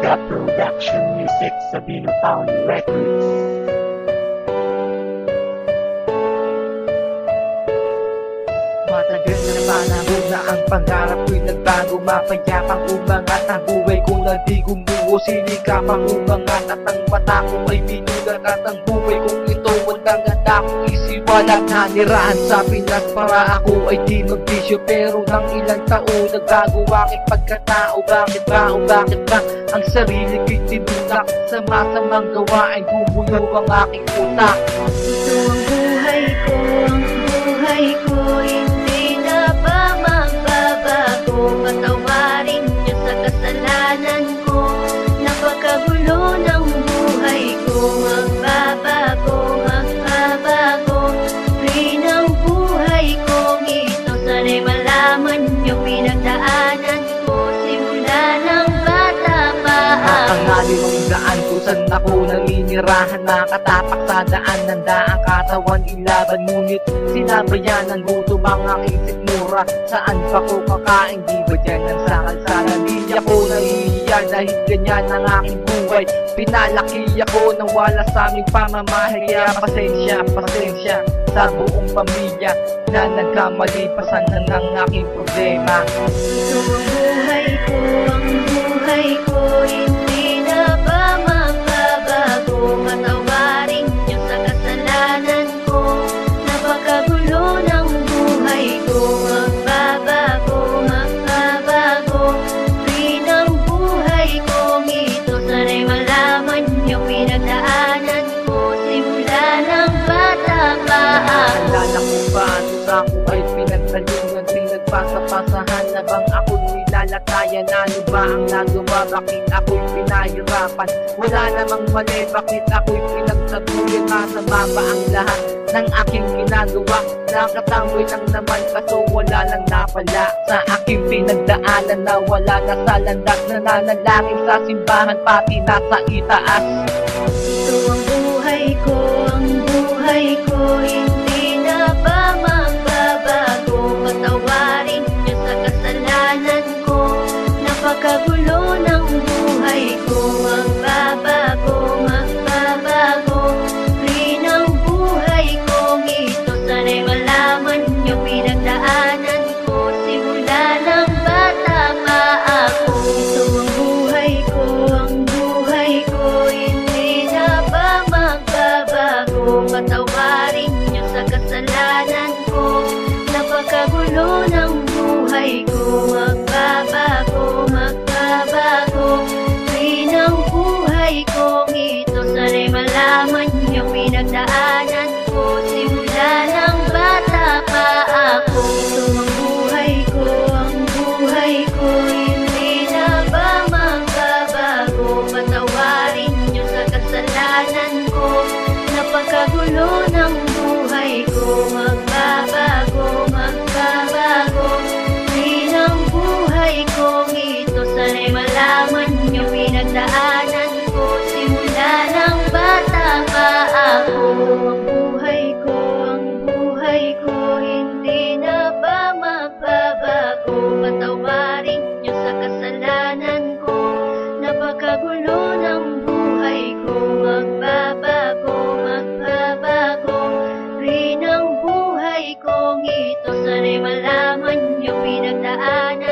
Got production music sa Binutown Records. Matagal na panahon na ang pangarap ko'y nagbago. Mapayapang umangat ang buhay ko na di gumuho. Sinikapang umangat at ang mata ko ay binulat. At ang buhay kong ito walang handa kong isiwalang nanirahan sa Pinas para ako ay di magbisyo. Pero ng ilang taon nagbago aking pagkatao. Bakit ba ang sarili ko'y tinulak sa masamang gawain? Gumulo ang aking utak. Ito ang buhay ko, hindi na ba magbabago? Patawarin niyo sa kasalanan ko, napakagulo ng buhay ko. Magbabago, free ng buhay kong ito. Sana'y malaman niyo pinagdaanan ko, simula ng bata pa ako. Ang halimang daan kung saan ako naninirahan, nakatapak sa daan, nanda ang katawan ilaban. Ngunit sinabayan ng gutom ang aking sikmura. Saan pa ko kakain? Di ba dyan ang sa kalsada? Di ako nahihiya dahil ganyan ang aking buhay. Pinalaki ako nang wala sa aming pamamahay. Kaya pasensya sa buong pamilya na nagkamali, pasan na ng aking problema. Ito ang buhay ko, hindi na ba magbabago? Patawarin niyo sa kasalanan ko, napakagulo ng buhay ko. Magbabago, free ng buhay kong ito. Sana'y malaman niyo pinagdaanan ko, simula ng bata pa ako. Alala ko ba sa ako ay pinagtalungan, pinagpasa-pasahan na bang ako'y nilalatayan? Ano ba ang nagawa? Bakit ako'y pinahirapan? Wala namang mali, bakit ako'y pinagsabuyan? Masama ba ang lahat ng aking ginagawa? Nakatamboy lang naman kaso wala lang napala sa aking pinagdaanan na wala na sa landas. Nananalangin sa simbahan pati nasa itaas. Ito ang buhay ko, hindi na ba magbabago? Patawarin niyo sa kasalanan ko, napakagulo ng buhay ko. Magbabago, free ng buhay kong ito. Sana'y malaman niyo pinagdaanan ko, simula ng bata pa ako. Ito ang buhay ko, hindi na ba magbabago? Patawarin niyo sa kasalanan ko, napakagulo ng buhay ko. Magbabago, free ng buhay kong ito. Sana'y malaman niyo pinagdaanan ko, simula ng bata pa ako. Ito ang buhay ko, hindi na ba magbabago? Patawarin niyo sa kasalanan ko, napakagulo ng buhay ko. Magbabago, free ng buhay kong ito. Sana'y malaman niyo pinagdaanan ko, simula ng bata pa ako. Ang buhay ko, hindi na ba magbabago? Patawarin niyo sa kasalanan ko, napakagulo ng buhay ko. Magbabago, free ng buhay kong ito. Sana'y malaman niyo pinagdaanan